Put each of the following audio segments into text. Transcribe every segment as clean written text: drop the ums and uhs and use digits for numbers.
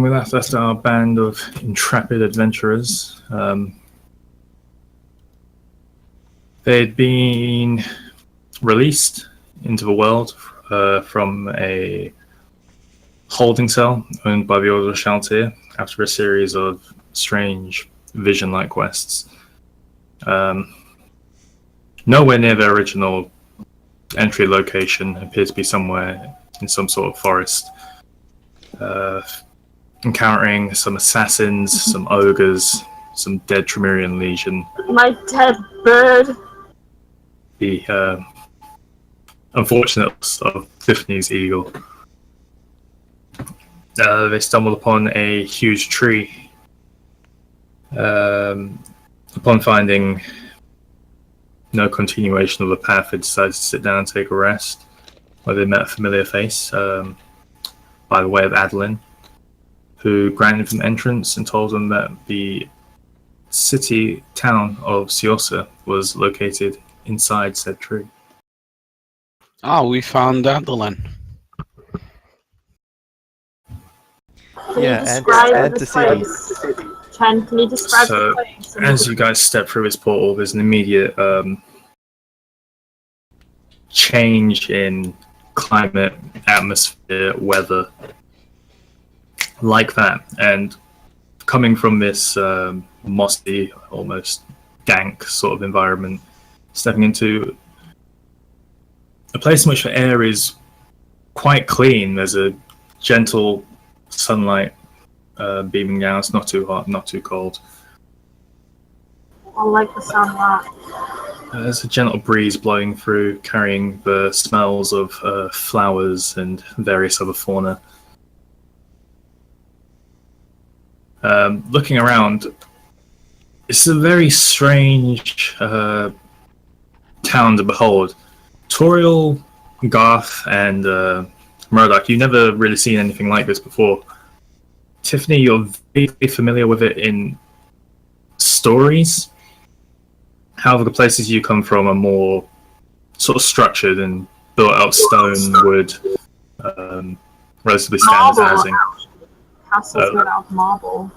When we left our band of intrepid adventurers, they'd been released into the world from a holding cell owned by the Order of Shaltir after a series of strange vision-like quests. Nowhere near their original entry location, appeared to be somewhere in some sort of forest. Encountering some assassins, some ogres, some dead Trymirian legion. My dead bird. The unfortunate loss of Tiffany's eagle. They stumbled upon a huge tree. Upon finding no continuation of the path, they decided to sit down and take a rest, where they met a familiar face by the way of Adeline, who granted them entrance and told them that the town of Siosa was located inside said tree. Ah, we found Adeline. And the city. Chen, can you describe the place? As you guys step through this portal, there's an immediate change in climate, atmosphere, weather, like that. And coming from this mossy, almost dank sort of environment, stepping into a place in which the air is quite clean. There's a gentle sunlight beaming down. It's not too hot, not too cold. I like the sound of that. There's a gentle breeze blowing through, carrying the smells of flowers and various other fauna. Looking around, it's a very strange town to behold. Toriel, Garth, and Murdoch, you've never really seen anything like this before. Tiffany, you're vaguely familiar with it in stories. However, the places you come from are more sort of structured and built out of stone, wood, relatively standard housing. Castles made out of marble.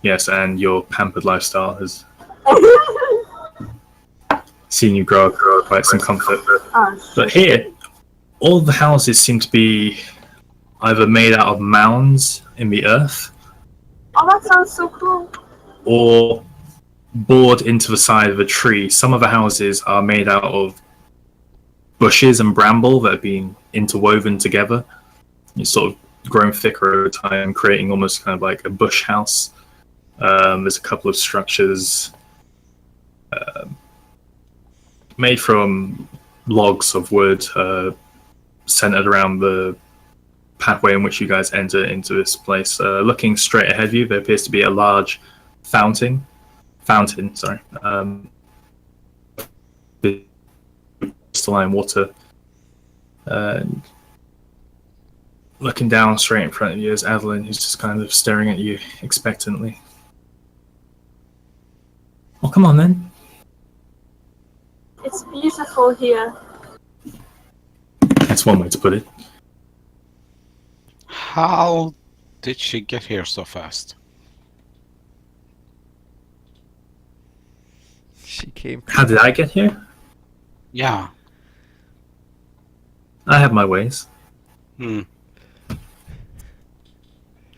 Yes, and your pampered lifestyle has seen you grow up quite some comfort. But here, all of the houses seem to be either made out of mounds in the earth. Oh, that sounds so cool. Or bored into the side of a tree. Some of the houses are made out of bushes and bramble that have been interwoven together. It's sort of grown thicker over time, creating almost kind of like a bush house. There's a couple of structures made from logs of wood centered around the pathway in which you guys enter into this place. Looking straight ahead of you, there appears to be a large fountain, crystalline water. And looking down straight in front of you is Adeline, who's just kind of staring at you expectantly. Well, come on then. It's beautiful here. That's one way to put it. How did she get here so fast? She came. How did I get here? Yeah. I have my ways.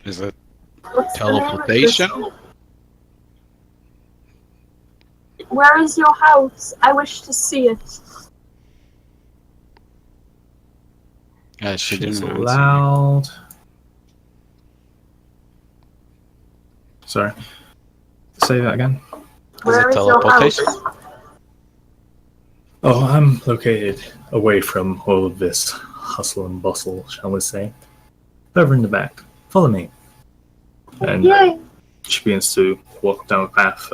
Is it What's the name of teleportation? this? Where is your house? I wish to see it. She It's didn't answer. loud. Sorry. Say that again. Where Is is it your teleportation? house? Oh, I'm located away from all of this hustle and bustle, shall we say. Over in the back. Follow me. And Yay! she begins to walk down the path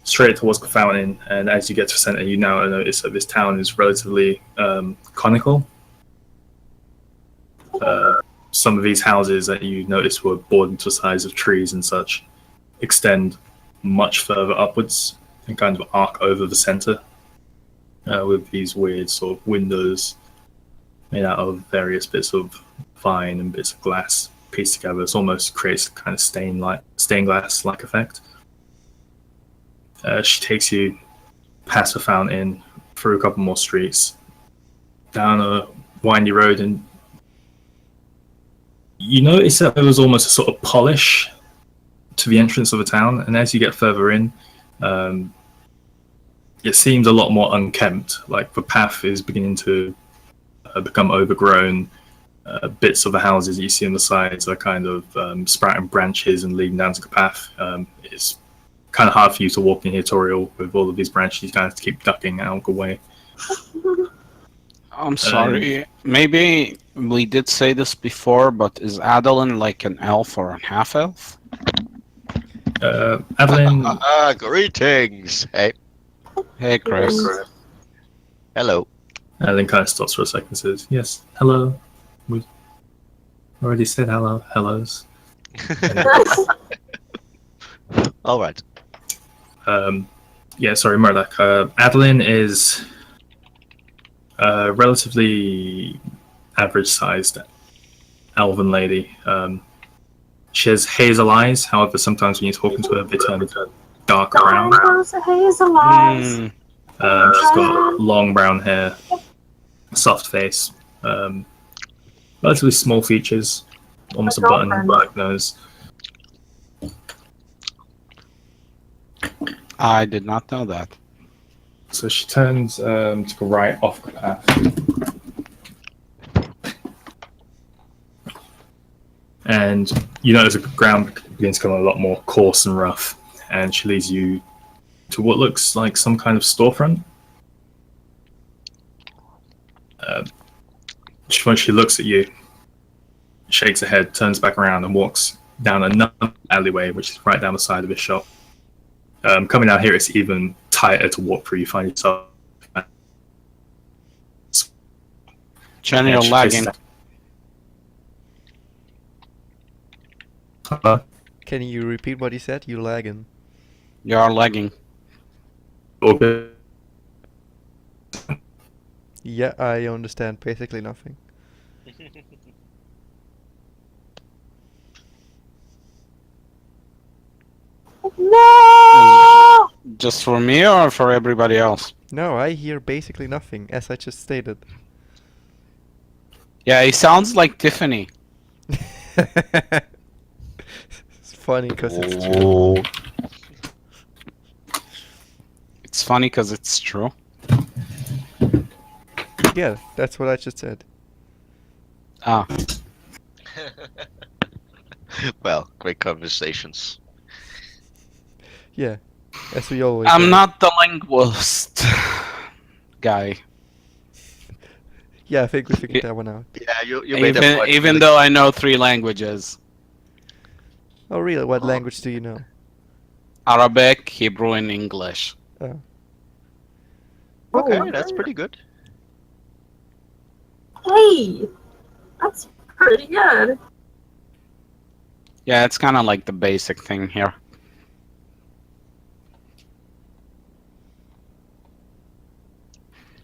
straight towards the fountain. And as you get to the center, you now notice that this town is relatively conical. Some of these houses that you noticed were bored into the size of trees and such extend much further upwards and kind of arc over the center with these weird sort of windows made out of various bits of vine and bits of glass piece together. It almost creates a kind of stained glass-like effect. She takes you past the fountain, through a couple more streets, down a windy road, and you notice that there was almost a sort of polish to the entrance of the town. And as you get further in, it seems a lot more unkempt. Like the path is beginning to become overgrown. Bits of the houses that you see on the sides are kind of sprouting branches and leading down to the path. It's kind of hard for you to walk in here, Toriel, with all of these branches. You kind of have to keep ducking out of the way. I'm sorry. Maybe we did say this before, but is Adeline like an elf or a half-elf? Adeline... Greetings! Hey. Hey, Chris. Hello. Adeline kind of stops for a second and says, yes, hello. We already said hellos. Alright. Yeah, sorry, Murdoch. Adeline is a relatively average-sized elven lady. She has hazel eyes, however, sometimes when you're talking to her, they turn dark brown. Those hazel eyes. She's got long brown hair, soft face, relatively small features, almost a button black nose. I did not know that. So she turns to go right off the path. And you notice the ground begins to become a lot more coarse and rough. And she leads you to what looks like some kind of storefront. When she looks at you, shakes her head, turns back around, and walks down another alleyway, which is right down the side of the shop. Coming down here, it's even tighter to walk through. You find yourself. Jenny, you're lagging. Can you repeat what he said? You lagging. You are lagging. Okay. Yeah, I understand basically nothing. No! Just for me or for everybody else? No, I hear basically nothing, as I just stated. Yeah, he sounds like Tiffany. It's funny because it's true. It's funny because it's true. Yeah, that's what I just said. Ah, Well, great conversations. Yeah, as we always I'm do. not the linguist guy. Yeah, I think we figured that one out. Yeah, you made a point. Even though I know 3 languages. Oh really? What language do you know? Arabic, Hebrew, and English. Oh. Okay, that's pretty good. Hey! That's pretty good. Yeah, it's kind of like the basic thing here.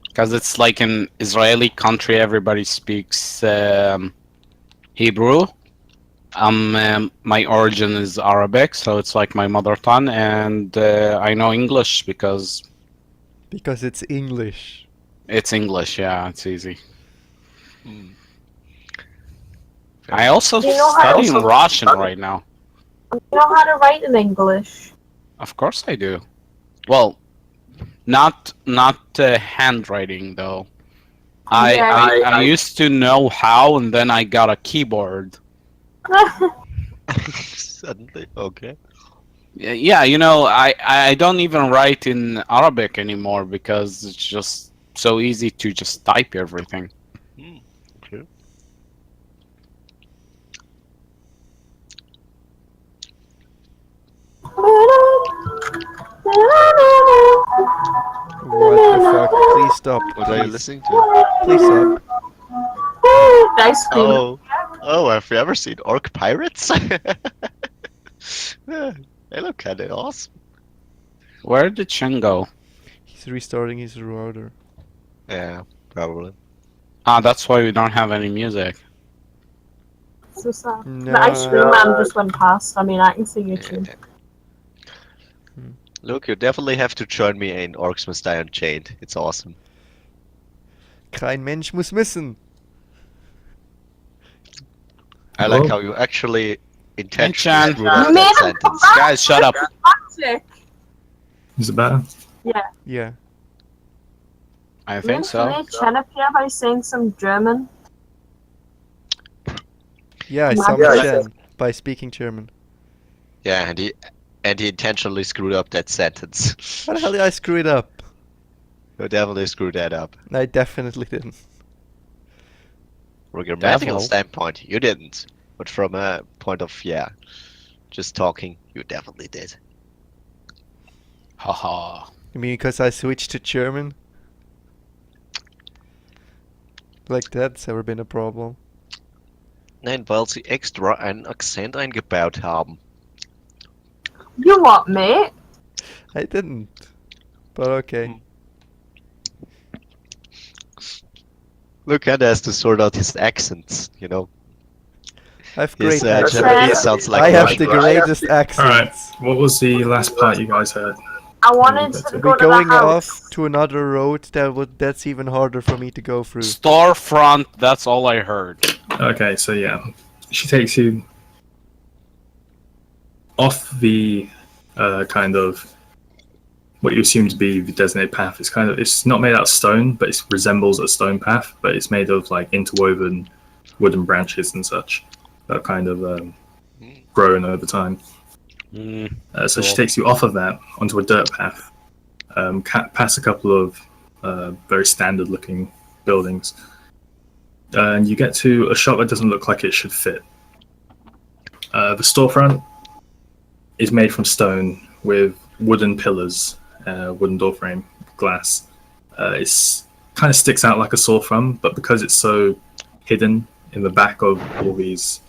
Because it's like in Israeli country, everybody speaks Hebrew. My origin is Arabic, so it's like my mother tongue, and I know English because Because it's English. it's English. Yeah, it's easy. Hmm. I also You know how- studying Russian right now. You know how to write in English. Of course I do. Well, not handwriting though. I used to know how, and then I got a keyboard. Suddenly, okay. Yeah, you know, I don't even write in Arabic anymore because it's just so easy to just type everything. Okay. What the fuck? Please stop. What are you Please. listening to? Please stop. Ice cream. Oh, have you ever seen Orc Pirates? Yeah, they look kinda awesome. Where did Chen go? He's restarting his router. Yeah, probably. Ah, that's why we don't have any music. So sad. No. The ice cream man just went past. I mean, I can see you too. Look, you definitely have to join me in Orcs Must Die Unchained. It's awesome. Kein Mensch muss missen. I like Hello? how you actually intentionally Chan. screwed up You made that him come sentence. back. Guys, shut up. Magic. Is it better? Yeah. I think Can so. I Chen appear by saying some German? Yeah, I Yeah, summoned I Chen by speaking German. Yeah, and he intentionally screwed up that sentence. How the hell did I screw it up? You definitely screwed that up. I definitely didn't. From a grammatical Devil. standpoint, you didn't. But from a point of, just talking, you definitely did. Haha. You mean because I switched to German? Like that's ever been a problem. Nein, weil sie extra einen Akzent eingebaut haben. You what, mate? I didn't. But okay. Luke kinda has to sort out his accents, you know. I have His great accents. Japanese sounds like I have Russian. the greatest accents. Alright, what was the last part you guys heard? I wanted to go We're to the going house. off to another road that's even harder for me to go through. Storefront, that's all I heard. Okay, so yeah, she takes you off the kind of what you assume to be the designated path. It's not made out of stone, but it resembles a stone path, but it's made of like interwoven wooden branches and such that have kind of grown over time. So she Cool. takes you off of that onto a dirt path, past a couple of very standard looking buildings, and you get to a shop that doesn't look like it should fit. The storefront is made from stone with wooden pillars, wooden door frame, glass. It's kind of sticks out like a sore thumb, but because it's so hidden in the back of all these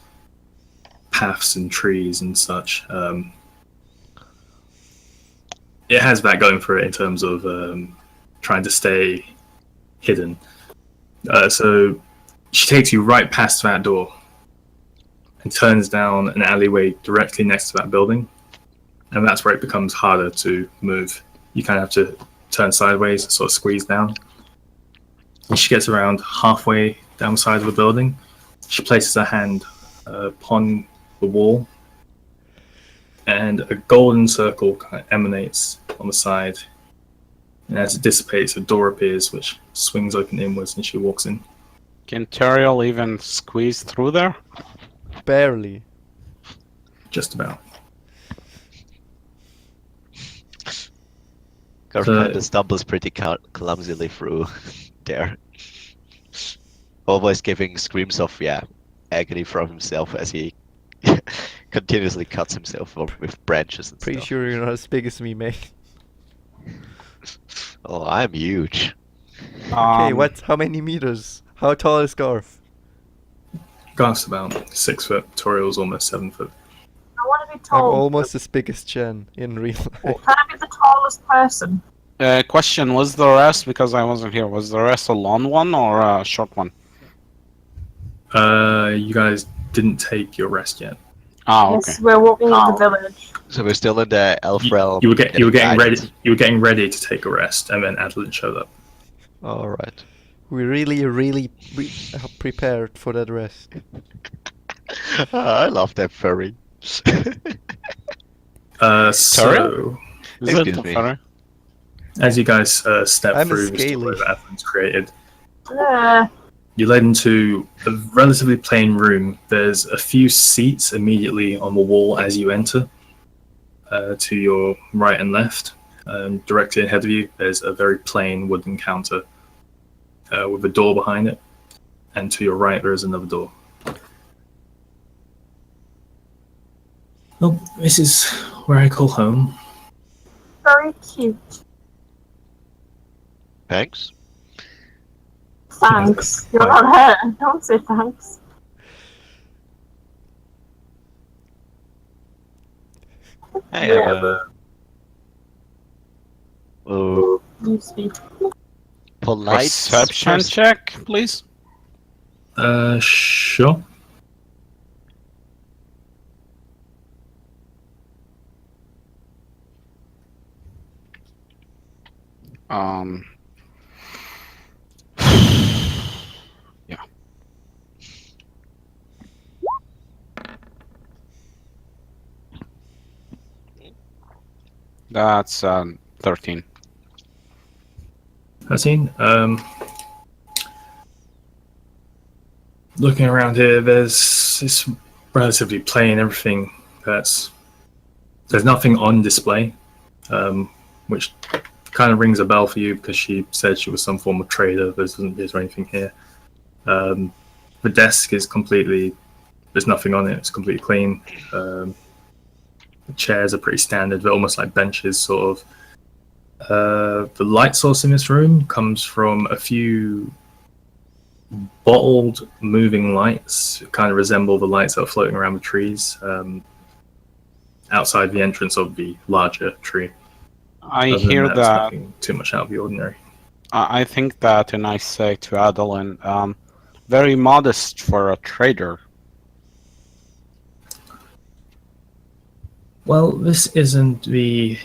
paths and trees and such, it has that going for it in terms of trying to stay hidden. So she takes you right past that door and turns down an alleyway directly next to that building, and that's where it becomes harder to move. You kind of have to turn sideways and sort of squeeze down. When she gets around halfway down the side of the building, she places her hand upon the wall, and a golden circle kind of emanates on the side. And as it dissipates, a door appears, which swings open inwards, and she walks in. Can Teriel even squeeze through there? Barely. Just about. Garth So- kinda stumbles pretty clumsily through there. Always giving screams of, agony from himself as he continuously cuts himself up with branches and Pretty stuff. sure you're not as big as me, mate. Oh, I'm huge. Okay, what? How many meters? How tall is Garth? Garth's about 6 foot. Toriel's almost 7 foot. I want to be I'm tall. almost as big as Chen in real life. Can I be the tallest person? Question, was the rest, because I wasn't here, was the rest a long one or a short one? You guys didn't take your rest yet. Oh, okay. Yes, we're walking in the village. So we're still in the elf realm. You were getting ready. guidance. You were getting ready to take a rest, and then Adeline showed up. Alright. We really prepared for that rest. I love that furry. So Is Excuse it me. sorry? as you guys step I'm a through the scaly. story that Adeline's created, Uh, you're led into a relatively plain room. There's a few seats immediately on the wall as you enter. To your right and left, directly ahead of you, there's a very plain wooden counter with a door behind it. And to your right, there is another door. Well, this is where I call home. very cute. Thanks. Thanks. You're not hurt. Don't say thanks. Hey, Yeah. oh, You speak. polite Perception person. check, please. Sure. Um. Yeah. That's 13. I've seen. Looking around here, it's relatively plain. Everything there's nothing on display, which kind of rings a bell for you because she said she was some form of trader. Is there anything here? The desk is completely. There's nothing on it. It's completely clean. The chairs are pretty standard. They're almost like benches, sort of. The light source in this room comes from a few bottled moving lights. That kind of resemble the lights that are floating around the trees outside the entrance of the larger tree. I Other than hear it's that. nothing too much out of the ordinary. I think that, and I say to Adeline, very modest for a trader. Well, this isn't the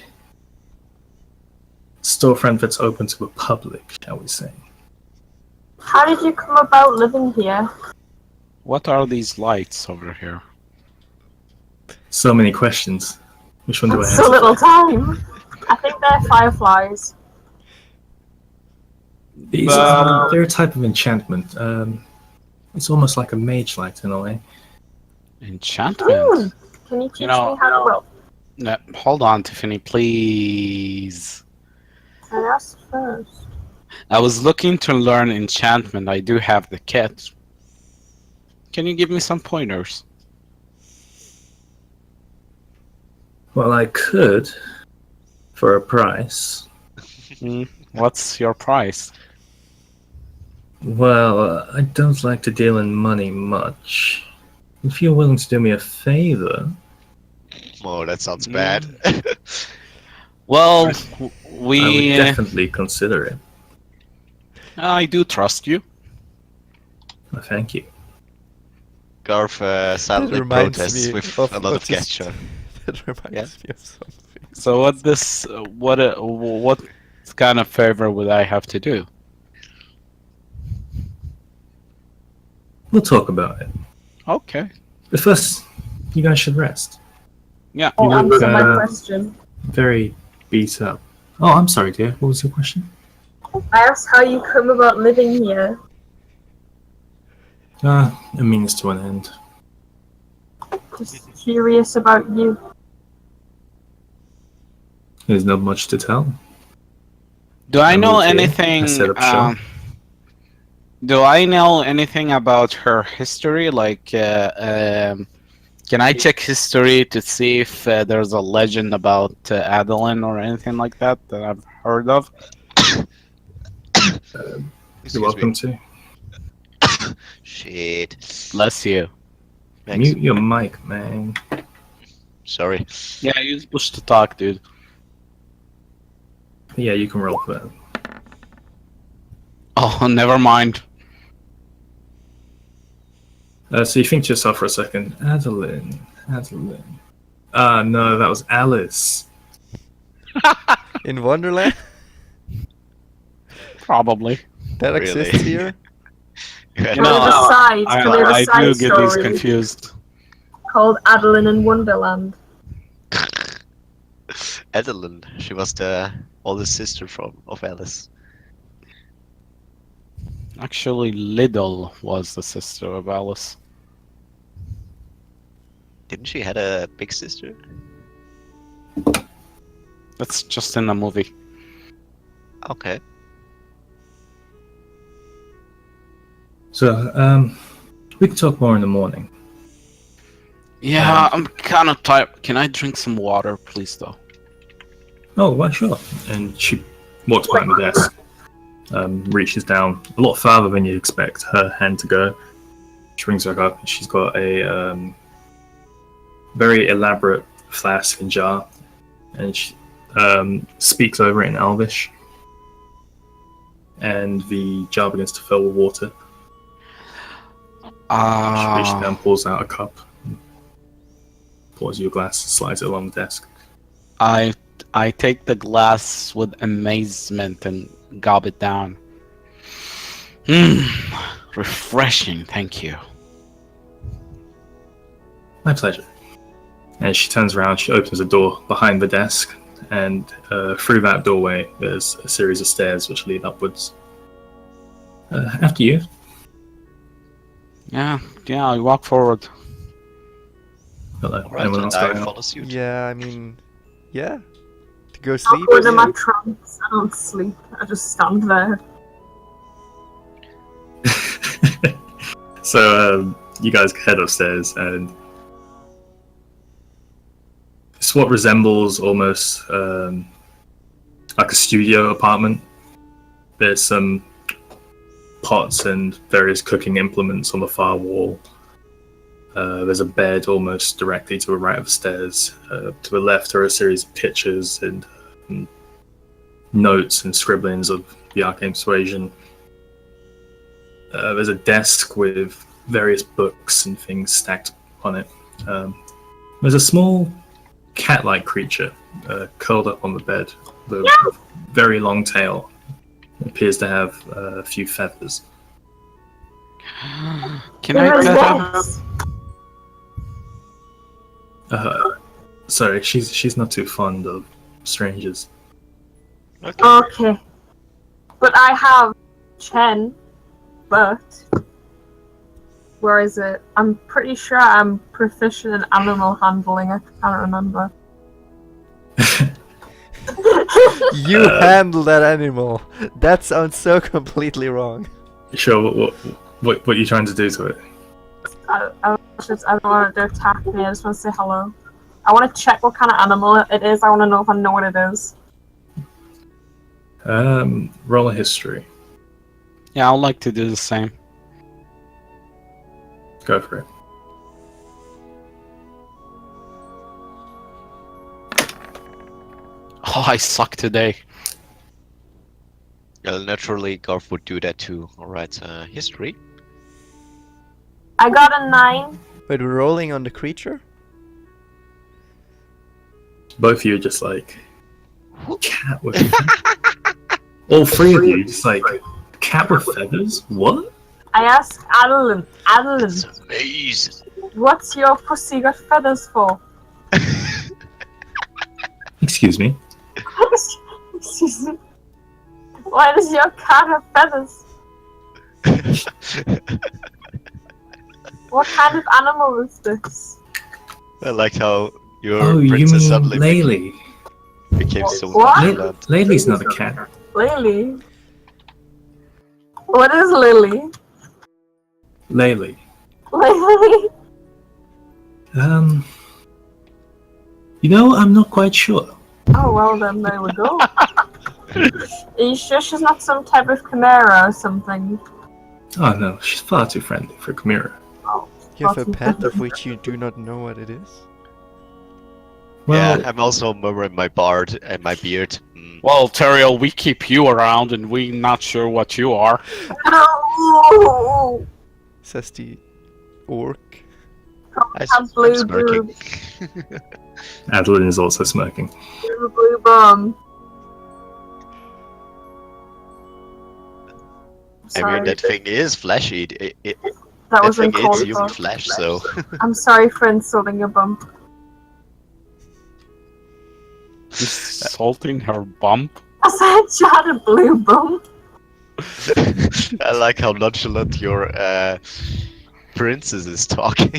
storefront that's open to the public, shall we say. How did you come about living here? What are these lights over here? So many questions. Which one do I That's answer? so little time. I think they're fireflies. These they're a type of enchantment. It's almost like a mage light in a way. Enchantment? Can you teach You know, me how to roll? No, hold on, Tiffany, please. I asked first. I was looking to learn enchantment. I do have the kit. Can you give me some pointers? Well, I could, for a price. What's your price? Well, I don't like to deal in money much. If you're willing to do me a favor... Oh, that sounds bad. Well, I we... would definitely consider it. I do trust you. Well, thank you. Garth silently reminds protests me with of a lot of this- gesture. That reminds me of something. So what kind of favor would I have to do? We'll talk about it. Okay. But first, you guys should rest. Yeah. Oh, You look, answer my question. very beat up. Oh, I'm sorry, dear. What was your question? I asked how you come about living here. A means to an end. Just curious about you. There's not much to tell. Do I I know moved here. anything? I set up shop. Do I know anything about her history? Like, can I check history to see if there's a legend about Adeline or anything like that that I've heard of? You're welcome to. Shit. Bless you. Thanks. Mute your mic, man. Sorry. Yeah, use push to talk, dude. Yeah, you can roll for that. Oh, never mind. So you think to yourself for a second, Adeline. No, that was Alice. In Wonderland? Probably. That Really? exists here? Well, No, there's a side, so there's a I side do get these story confused. called Adeline in Wonderland. Adeline. She was the oldest sister of Alice. Actually, Liddle was the sister of Alice. Didn't she had a big sister? That's just in the movie. Okay. So, we can talk more in the morning. Yeah, I'm kind of tired. Can I drink some water, please, though? Oh, well, sure. And she walks behind the desk, reaches down a lot farther than you'd expect her hand to go. She brings her up, and she's got a very elaborate flask and jar, and she speaks over it in Elvish, and the jar begins to fill with water. She reaches down, pulls out a cup, pours you a glass, and slides it along the desk. I I take the glass with amazement and gob it down. Refreshing, thank you. My pleasure. And she turns around, she opens a door behind the desk, and through that doorway there's a series of stairs which lead upwards. After you. Yeah, I walk forward. Hello. Alright, Anyone and else I going on? follow suit. Yeah, I mean, yeah. To go I'll sleep. go into my Yeah. trance. I don't sleep. I just stand there. So you guys head upstairs, and it's what resembles almost like a studio apartment. There's some pots and various cooking implements on the far wall. There's a bed almost directly to the right of the stairs. To the left are a series of pictures and notes and scribblings of the Arcane Persuasion. There's a desk with various books and things stacked on it. There's a small cat-like creature curled up on the bed with a very long tail. It appears to have a few feathers. Can I Who is pet him? this? Sorry, she's not too fond of strangers. Okay. Okay. But I have Chen, but where is it? I'm pretty sure I'm proficient in animal handling. I can't remember. You handle that animal. That sounds so completely wrong. Sure, what are you trying to do to it? I don't want it to attack me. I just want to say hello. I want to check what kind of animal it is. I want to know if I know what it is. Roll a history. Yeah, I'd like to do the same. Go for it. Oh, I suck today. Well, naturally, Garth would do that too. Alright, history. I got a 9. Wait, we're rolling on the creature? Both of you are just like, cat with all three of you just like, cat with feathers? What? I asked Adeline. Adeline, It's amazing. what's your pussy got feathers for? Excuse me. Excuse me. Why does your cat have feathers? What kind of animal is this? I liked how your Oh, you princess mean suddenly Laylee? became so What? nonchalant. Laylee's not a cat. Lily. What is Lily? Laylee. Lily? You know, I'm not quite sure. Oh, well then, there we go. Are you sure she's not some type of chimera or something? Oh no, she's far too friendly for Trymira. You have a pet of which you do not know what it is? Well, Yeah, I'm also murmuring my bard and my beard. Well, Teriel, we keep you around and we not sure what you are. No! Says the orc. I'm blue smirking. boob. Adeline is also smirking. Blue bum. I mean, that thing is fleshy. That That was thing uncalled is human for. flesh, so. I'm sorry for insulting your bum. Insulting her bump? I said she had a blue bum. I like how nonchalant your princess is talking.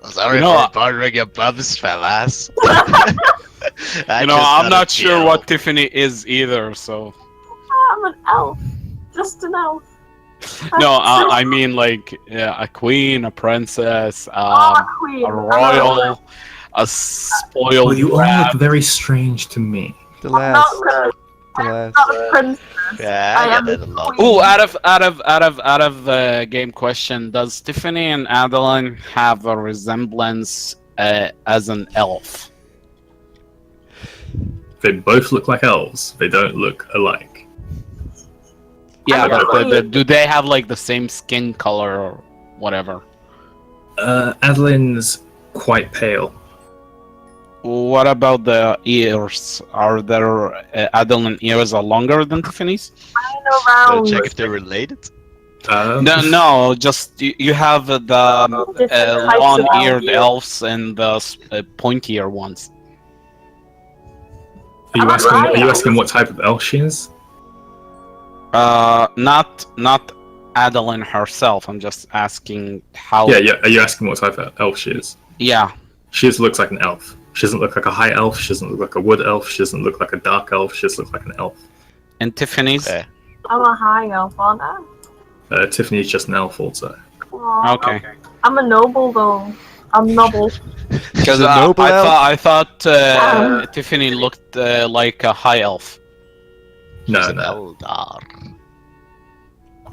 Sorry No, for bothering your bums, fellas. I'm not sure what Tiffany is either, so... I'm an elf. Just an elf. No, I mean like a queen, a princess, a queen. a royal, a spoiled Well, you all brat. look very strange to me. The I'm last. not The last. a princess. Yeah, I I am get that a lot. queen. Ooh, out of the game question, does Tiffany and Adeline have a resemblance as an elf? They both look like elves. They don't look alike. Yeah, I'm but queen. do they have like the same skin color or whatever? Adeline's quite pale. What about the ears? Are their Adeline ears are longer than Tiffany's? Flying Wanna around. check if they're related? No, just you have the Different types of long-eared elves. elves and the pointier ones. Are you asking what type of elf she is? Not Adeline herself. I'm just asking how. Yeah. Are you asking what type of elf she is? Yeah. She just looks like an elf. She doesn't look like a high elf. She doesn't look like a wood elf. She doesn't look like a dark elf. She just looks like an elf. And Tiffany's. Okay. I'm a high elf, aren't I? Tiffany's just an elf also. Aw. Okay. I'm a noble though. I'm noble. Because a noble elf? I thought Tiffany looked like a high elf. She's No. an Eldar.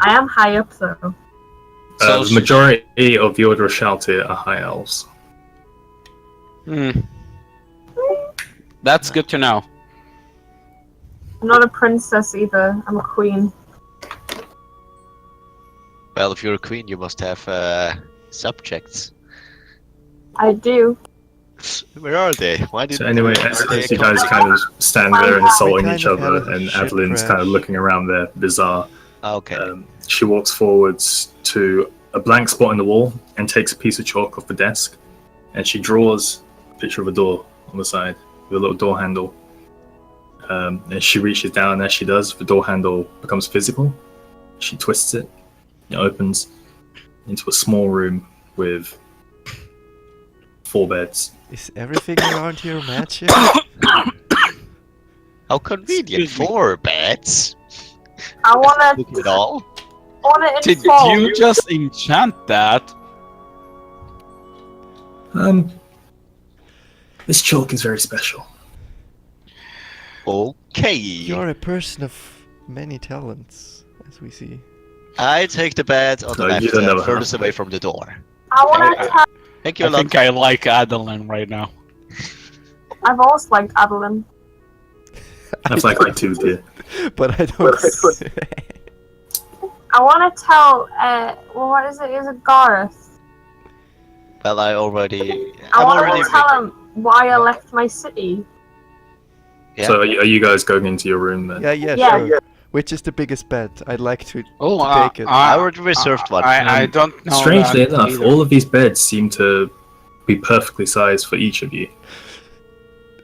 I am high up though. So The majority of the Order of Shaltir are high elves. Hmm. That's good to know. I'm not a princess either. I'm a queen. Well, if you're a queen, you must have subjects. I do. Where are they? Why did? So anyway, as you guys kind of stand there We insulting kind each of other, had a and ship Adeline's crash. kind of looking around there, bizarre. Okay. She walks forwards to a blank spot in the wall and takes a piece of chalk off the desk, and she draws a picture of a door on the side with a little door handle. And she reaches down, and as she does, the door handle becomes physical. She twists it, it opens into a small room with 4 beds. Is everything around here magic? How convenient. Excuse me. 4 beds. I wanna. Look at all. I wanna Did inform. you just enchant that? This chalk is very special. Okay. You're a person of many talents, as we see. I take the bed on the No, left, you don't know how. furthest away from the door. I wanna tell. Thank you a I lot. think I like Adeline right now. I've always liked Adeline. That's like my 2 dear. But I don't. I wanna tell. Well, what is it? Is it Gareth? Well, I I'm wanna already. tell him why I left my city. Yeah. So are you guys going into your room then? yeah, Yeah. sure. Which is the biggest bet? I'd like to Oh, take it. I already reserved one. I don't know. Strangely that enough, either. all of these beds seem to be perfectly sized for each of you.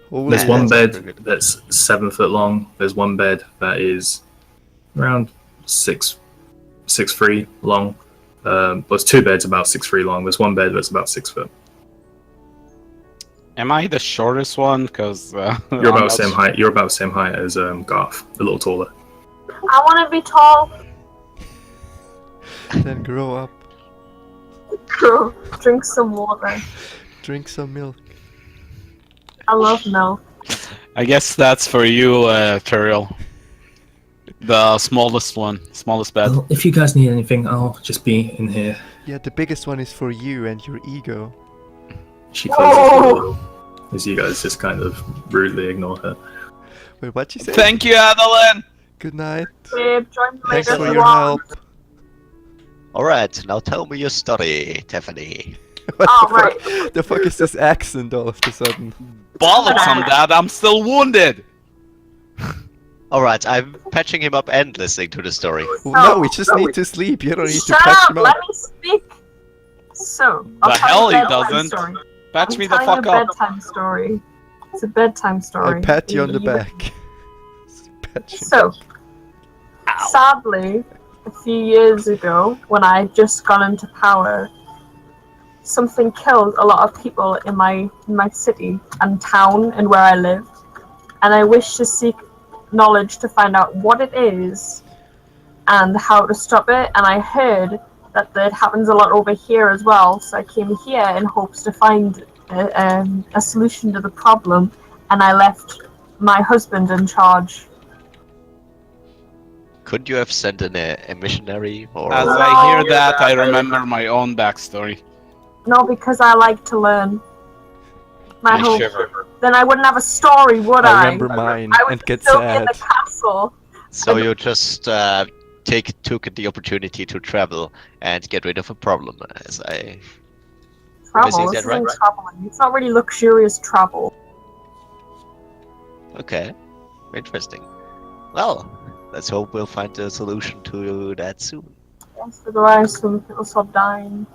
Holy There's Yeah, one that's bed pretty good. that's 7 foot long. There's one bed that is around 6'3" long. There's 2 beds about 6'3" long. There's one bed that's about 6 foot. Am I the shortest one? Because You're about the same height. You're about the same height as Garth, a little taller. I wanna be tall. Then grow up, Drink some water. drink some milk. I love milk. I guess that's for you, Turiel. The smallest one, smallest bed. Well, if you guys need anything, I'll just be in here. Yeah, the biggest one is for you and your ego. She closes the door as you guys just kind of rudely ignore her. Wait, what'd you say? Thank you, Adeline. Good night. Babe, join me Thanks later for if your you want. help. Alright, now tell me your story, Tiffany. What Oh, the fuck? The fuck is this accent all of a sudden? Bollocks on that. I'm still wounded. Alright, I'm patching him up and listening to the story. No, we just need to sleep. You don't need to Shut patch up! him up. Let me speak. So, I'll The tell hell you he a bedtime doesn't. Story. Patch I'm me the telling fuck you a up. bedtime story. It's a bedtime story. I pat you on the back. Pat you. So, sadly, a few years ago, when I just got into power, something killed a lot of people in my city and town and where I live, and I wish to seek knowledge to find out what it is and how to stop it. And I heard that it happens a lot over here as well, so I came here in hopes to find a solution to the problem, and I left my husband in charge. Couldn't you have sent a missionary or? As I hear that, I remember my own backstory. No, because I like to learn. My I whole shiver. then I wouldn't have a story, would I? I remember mine I would and get still be in sad. the castle. So you just took the opportunity to travel and get rid of a problem, as I. Travel. Is This that right? isn't traveling. It's not really luxurious travel. Okay, interesting. Well, let's hope we'll find a solution to that soon. Yes, otherwise some people stop dying.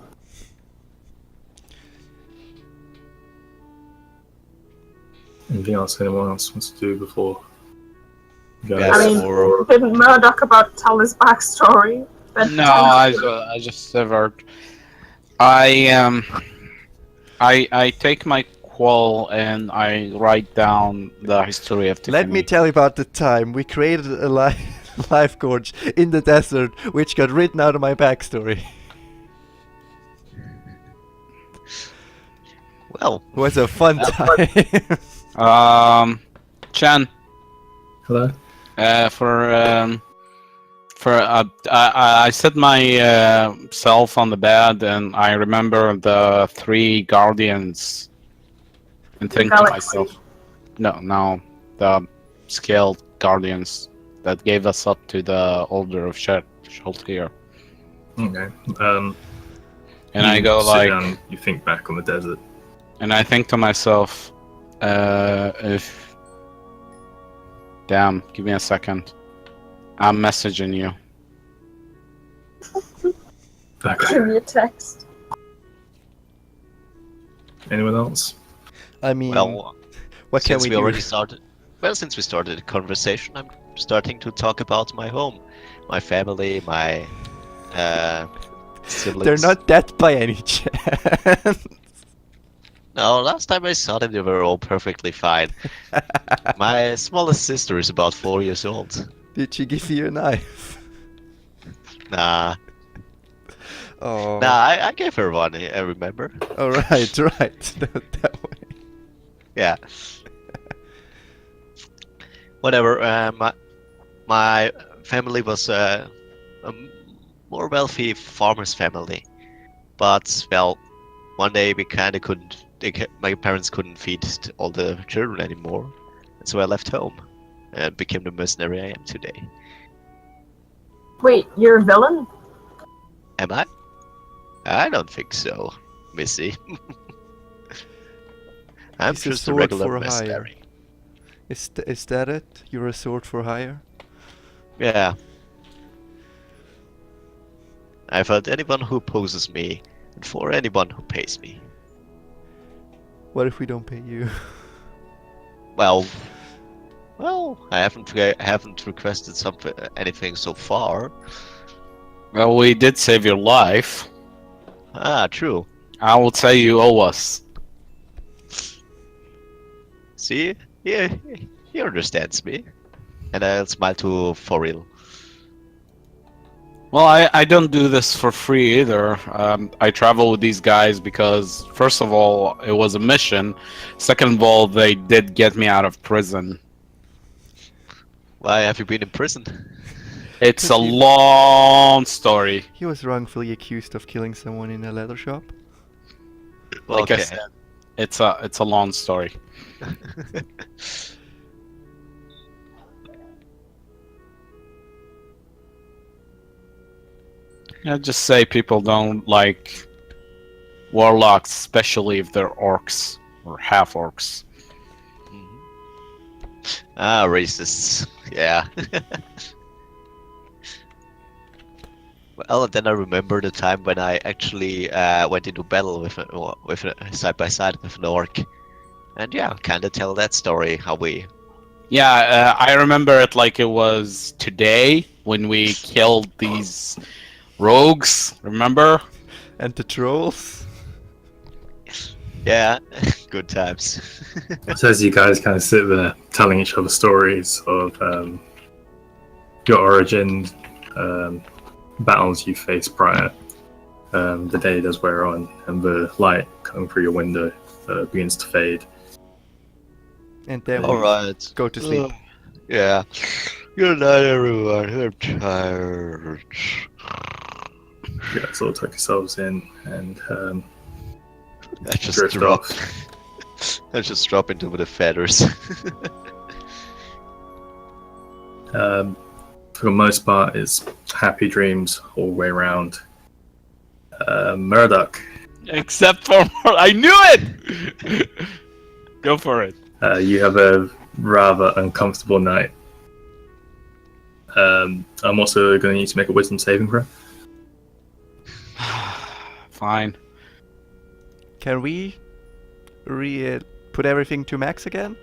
Anything else anyone else wants to do before? Yeah, I mean, or didn't Murdoch about tell his backstory? No, I just severed. I I take my quill and I write down the history of Tiffany. Let me tell you about the time we created a life gorge in the desert, which got written out of my backstory. well, It was a fun time. Chan, Hello? I set my self on the bed and I remember the 3 guardians and think to Galaxy. myself, no, the scaled guardians that gave us up to the Order of Shaltir. Okay. And I go sit like, down, you think back on the desert. and I think to myself, if, damn, give me a second. I'm messaging you. Okay. Give me a text. Anyone else? I mean, well, what can since we we do? already started. Well, since we started the conversation, I'm starting to talk about my home, my family, my siblings. They're not dead by any chance. No, last time I saw them, they were all perfectly fine. My smallest sister is about 4 years old. Did she give you a knife? Nah, Oh. I gave her one. I remember. Oh, right. That way. Yeah. Whatever. My family was a more wealthy farmer's family, but well, one day we kind of couldn't. My parents couldn't feed all the children anymore, and so I left home and became the mercenary I am today. Wait, you're a villain? Am I? I don't think so, Missy. I'm He's a just a sword regular for hire. mercenary. Is that it? You're a sword for hire? Yeah. I've heard anyone who opposes me, and for anyone who pays me. What if we don't pay you? Well, I haven't requested anything so far. Well, we did save your life. Ah, true. I will say you owe us. See, yeah, he understands me, and I'll smile to Foril. Well, I don't do this for free either. I travel with these guys because, first of all, it was a mission. Second of all, they did get me out of prison. Why have you been in prison? It's a Because you- long story. He was wrongfully accused of killing someone in a leather shop. Like I Okay. said, it's a long story. I just say people don't like warlocks, especially if they're orcs or half orcs. Ah, racists. Yeah. Well, then I remember the time when I actually went into battle with a side by side with an orc, and yeah, kind of tell that story how we. Yeah, I remember it like it was today when we killed these rogues. Remember? And the trolls? Yeah, good times. So as you guys kind of sit there telling each other stories of your origin, battles you faced prior, the day does wear on, and the light coming through your window begins to fade. And then All we right. go to sleep. Yeah. Good night, everyone. I'm tired. You guys all tuck yourselves in and I just drift drop. off. I just drop into the feathers. For the most part, it's happy dreams all the way around. Murdoch, Except for I knew it. Go for it. you have a rather uncomfortable night. I'm also going to need to make a wisdom saving throw. Fine. Can we put everything to max again?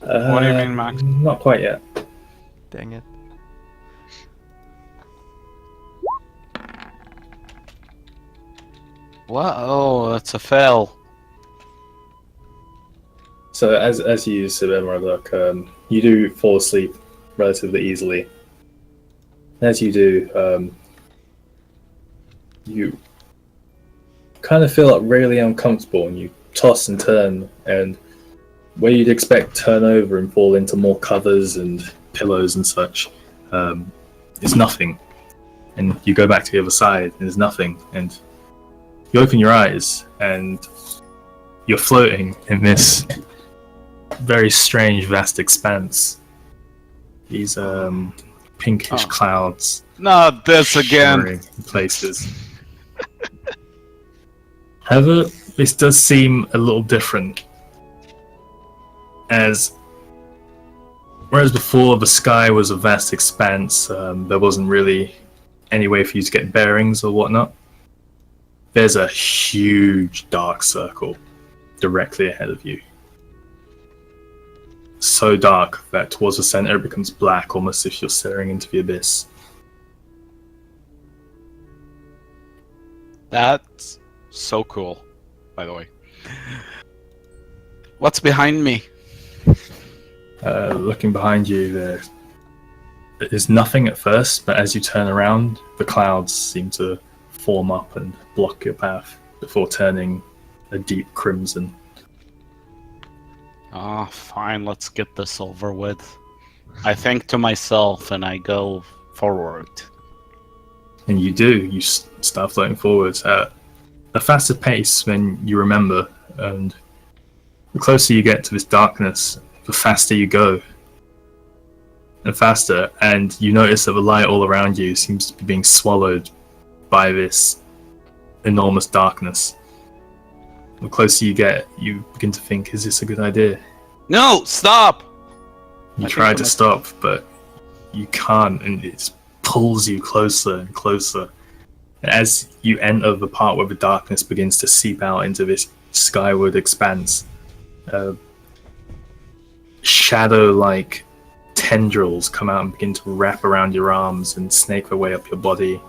What do you mean, Max? Not quite yet. Dang it. What? Oh, that's a fail. So as you use Murdoch, you do fall asleep relatively easily. As you do, you kind of feel really uncomfortable, and you toss and turn, and where you'd expect turn over and fall into more covers and pillows and such, it's nothing. And you go back to the other side, and there's nothing. And you open your eyes, and you're floating in this very strange, vast expanse. These pinkish clouds. Not this again. shimmering in places. However, this does seem a little different. Whereas before the sky was a vast expanse, there wasn't really any way for you to get bearings or whatnot. There's a huge dark circle directly ahead of you. So dark that towards the center it becomes black, almost if you're staring into the abyss. That's so cool, by the way. What's behind me? Looking behind you, there is nothing at first, but as you turn around, the clouds seem to form up and block your path before turning a deep crimson. Oh, fine, let's get this over with. I think to myself and I go forward. And you do, you start floating forwards at a faster pace than you remember, and the closer you get to this darkness, the faster you go. And faster, and you notice that the light all around you seems to be being swallowed by this enormous darkness. The closer you get, you begin to think, is this a good idea? No, stop! You I try think to I'm stop, but you can't, and it pulls you closer and closer. And as you enter the part where the darkness begins to seep out into this skyward expanse, shadow-like tendrils come out and begin to wrap around your arms and snake their way up your body,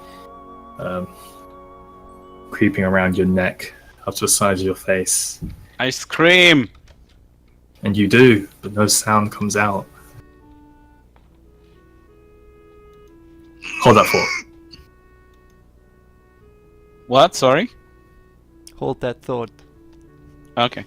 creeping around your neck, up to the sides of your face. I scream! And you do, but no sound comes out. Hold that thought. What? Sorry? Hold that thought. Okay.